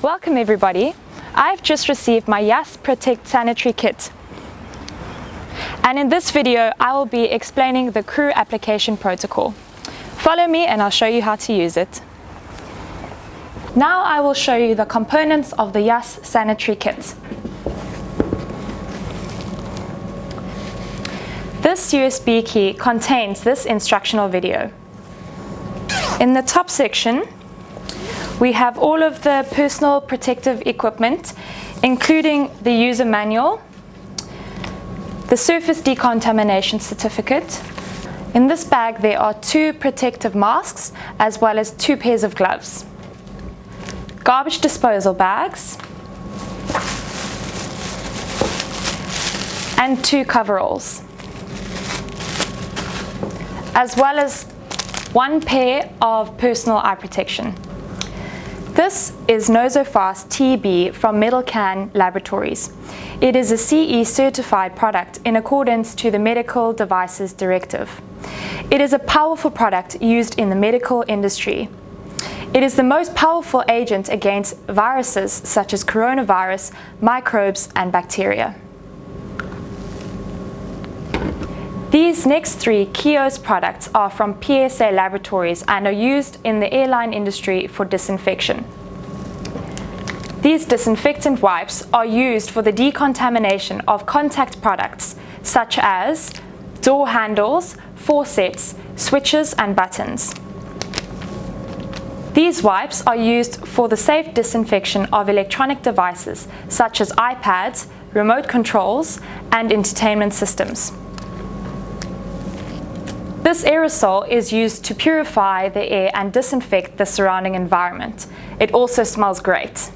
Welcome everybody. I've just received my YAS Protec sanitary kit. And in this video, I will be explaining the crew application protocol. Follow me and I'll show you how to use it. Now I will show you the components of the YAS sanitary kit. This USB key contains this instructional video. In the top section, we have all of the personal protective equipment, including the user manual, the surface decontamination certificate. In this bag there are 2 protective masks as well as 2 pairs of gloves, garbage disposal bags, and 2 coveralls, as well as 1 pair of personal eye protection. This is Nosofast TB from Can Laboratories. It is a CE certified product in accordance to the Medical Devices Directive. It is a powerful product used in the medical industry. It is the most powerful agent against viruses such as coronavirus, microbes, and bacteria. These next 3 YAS products are from PSA Laboratories and are used in the airline industry for disinfection. These disinfectant wipes are used for the decontamination of contact products such as door handles, faucets, switches, and buttons. These wipes are used for the safe disinfection of electronic devices such as iPads, remote controls, and entertainment systems. This aerosol is used to purify the air and disinfect the surrounding environment. It also smells great.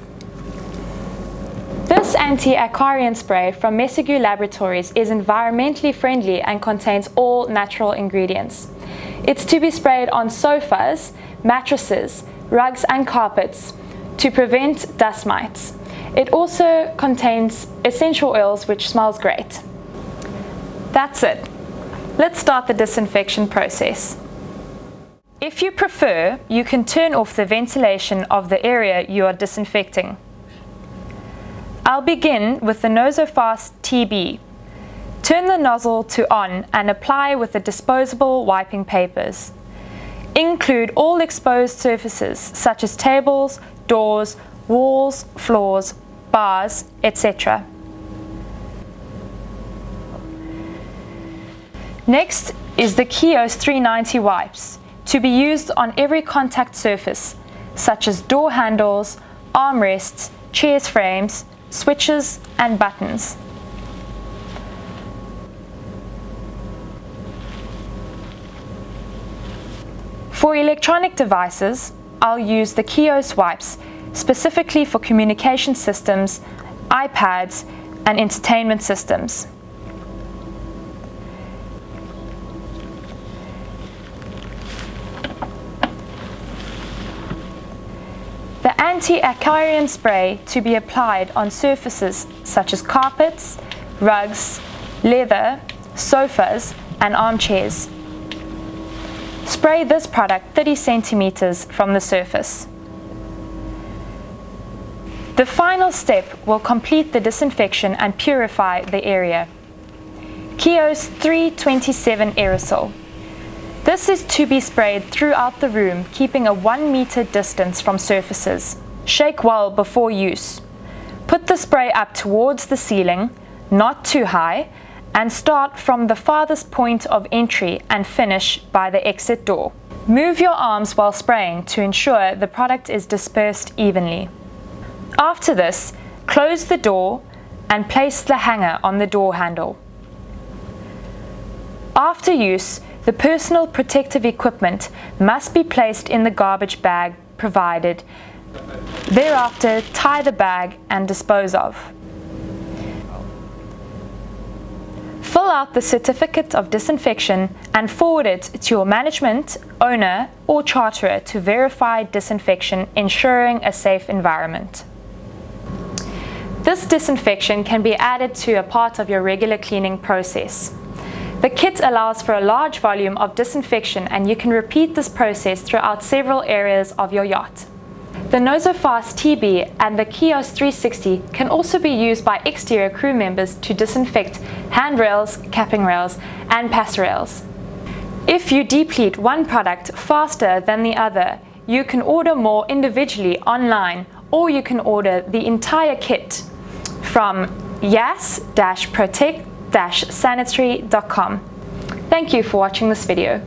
This anti-acarian spray from Mességué Laboratories is environmentally friendly and contains all natural ingredients. It's to be sprayed on sofas, mattresses, rugs and carpets to prevent dust mites. It also contains essential oils which smells great. That's it. Let's start the disinfection process. If you prefer, you can turn off the ventilation of the area you are disinfecting. I'll begin with the Nosofast TB. Turn the nozzle to on and apply with the disposable wiping papers. Include all exposed surfaces such as tables, doors, walls, floors, bars, etc. Next is the YAS 390 wipes, to be used on every contact surface, such as door handles, armrests, chairs frames, switches, and buttons. For electronic devices, I'll use the YAS wipes, specifically for communication systems, iPads, and entertainment systems. The anti-acarian spray to be applied on surfaces such as carpets, rugs, leather, sofas, and armchairs. Spray this product 30 centimeters from the surface. The final step will complete the disinfection and purify the area. YAS 327 Aerosol. This is to be sprayed throughout the room, keeping a 1 meter distance from surfaces. Shake well before use. Put the spray up towards the ceiling, not too high, and start from the farthest point of entry and finish by the exit door. Move your arms while spraying to ensure the product is dispersed evenly. After this, close the door and place the hanger on the door handle. After use, the personal protective equipment must be placed in the garbage bag provided. Thereafter, tie the bag and dispose of. Fill out the certificate of disinfection and forward it to your management, owner, or charterer to verify disinfection, ensuring a safe environment. This disinfection can be added to a part of your regular cleaning process. The kit allows for a large volume of disinfection and you can repeat this process throughout several areas of your yacht. The Nosofast TB and the Kios 360 can also be used by exterior crew members to disinfect handrails, capping rails, and passerelles. If you deplete one product faster than the other, you can order more individually online, or you can order the entire kit from YAS-Protec-Sanitary.com. Thank you for watching this video.